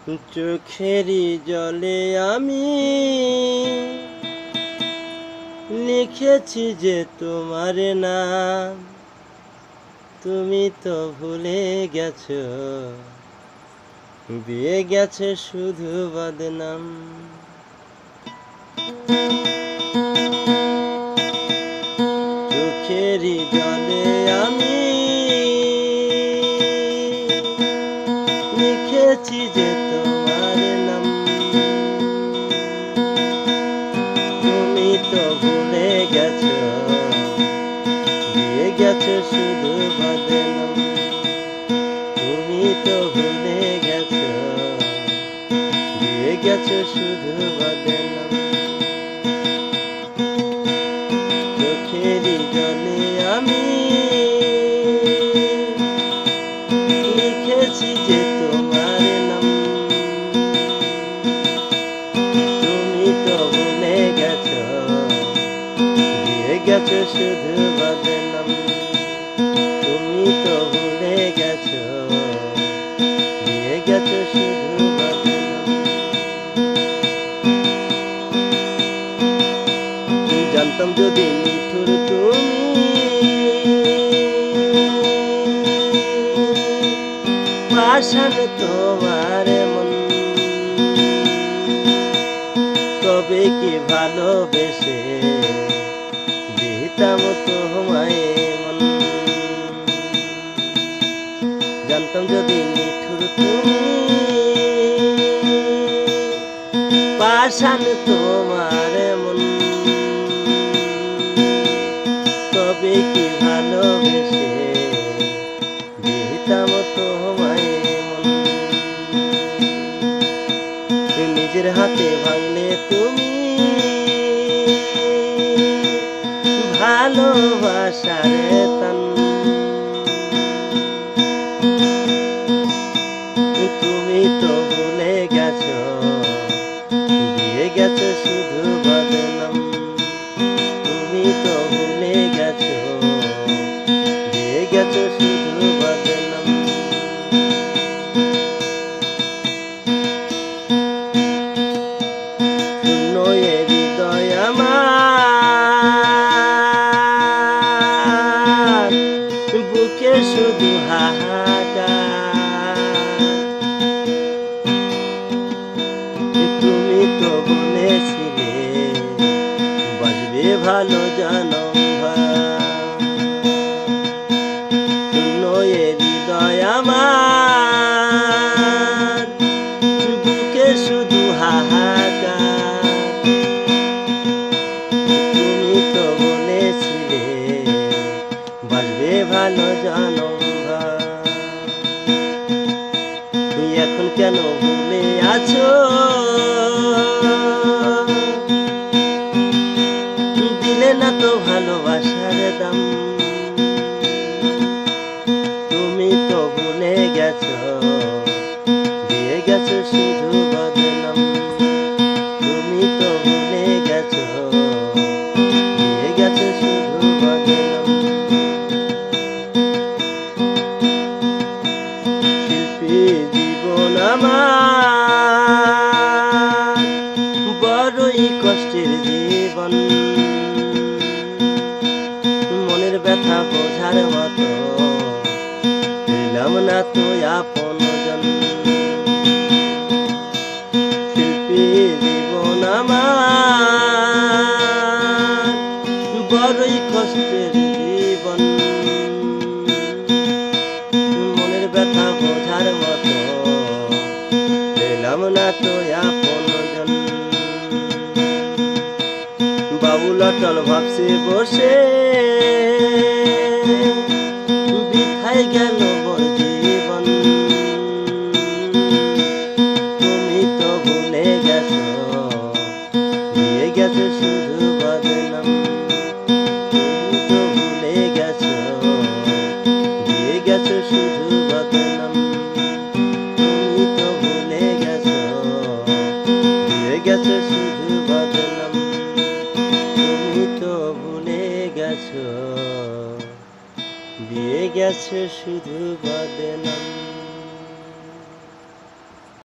চোখেরই জলে আমি লিখেছি যে তোমার নাম, তুমি তো ভুলে গেছো, দিয়ে গেছে শুধু বদনাম। চোখেরই জলে আমি লিখেছি যে তোমার নাম, তুমি তো ভুলে গেছো, দিয়ে গেছো শুধু বদনাম। তুমি তো ভুলে গেছো, দিয়ে গেছো শুধু বদনাম। চোখেরই জলে আমি লিখেছি যে তোমার নাম, তুমি তো ভুলে গেছো, দিয়ে গেছো শুধু বদনাম। তুমি তো ভুলে গেছো, দিয়ে গেছো শুধু বদনাম। জানতাম যদি নিঠুর তুমি, পাষাণ তোমার মন, তবে কি ভালোবেসে দিতাম তোমায় মন। জানতাম যদি নিঠুর তুমি, পাষাণ তোমার মন, তবে কি ভালোবেসে দিতাম তোমায় মন। নিজের হাতে ভাঙলে তুমি ভালোবাসার টান, তুমি তো ভুলে গেছো, দিয়ে গেছো শুধু বদনাম। তুমি তো ভুলে গেছো, দিয়ে গেছো শুধু বদনাম। শূন্য এ হৃদয় আমার, বুকে শুধু হাহাকার। তুমি তো বলেছিলে বাঁচবে ভালো জনম ভর। শূন্য এ হৃদয় আমার, বুকে শুধু হাহাকার। তুমি তো বলেছিলে বাঁচবে ভালো জনম ভর। এখন কেন ভুলে আছো, দিলে না তো ভালোবাসার দাম। তুমি তো ভুলে গেছো, দিয়ে গেছো শুধু বদনাম। তুমি তো ভুলে গেছো, দিয়ে গেছো শুধু বদনাম। শিল্পী জীবন আমার বড়ই কষ্টের জীবন, মনের ব্যথা বোঝার মতো পেলাম না তো আপনজন। শিল্পী জীবন আমার বড়ই কষ্টের জীবন, মনের ব্যথা বোঝার মতো পেলাম না তো আপনজন। বাবুল অটল ভাবছে বসে বৃথায় গেল মোর জীবন। তুমি তো ভুলে গেছো, দিয়ে গেছো শুধু বদনাম। তুমি তো ভুলে গেছো, দিয়ে গেছো শুধু বদনাম। তুমি তো ভুলে গেছো, দিয়ে গেছো শুধু বদনাম। তুমি তো ভুলে গেছো, দিয়ে গেছো শুধু বদনাম।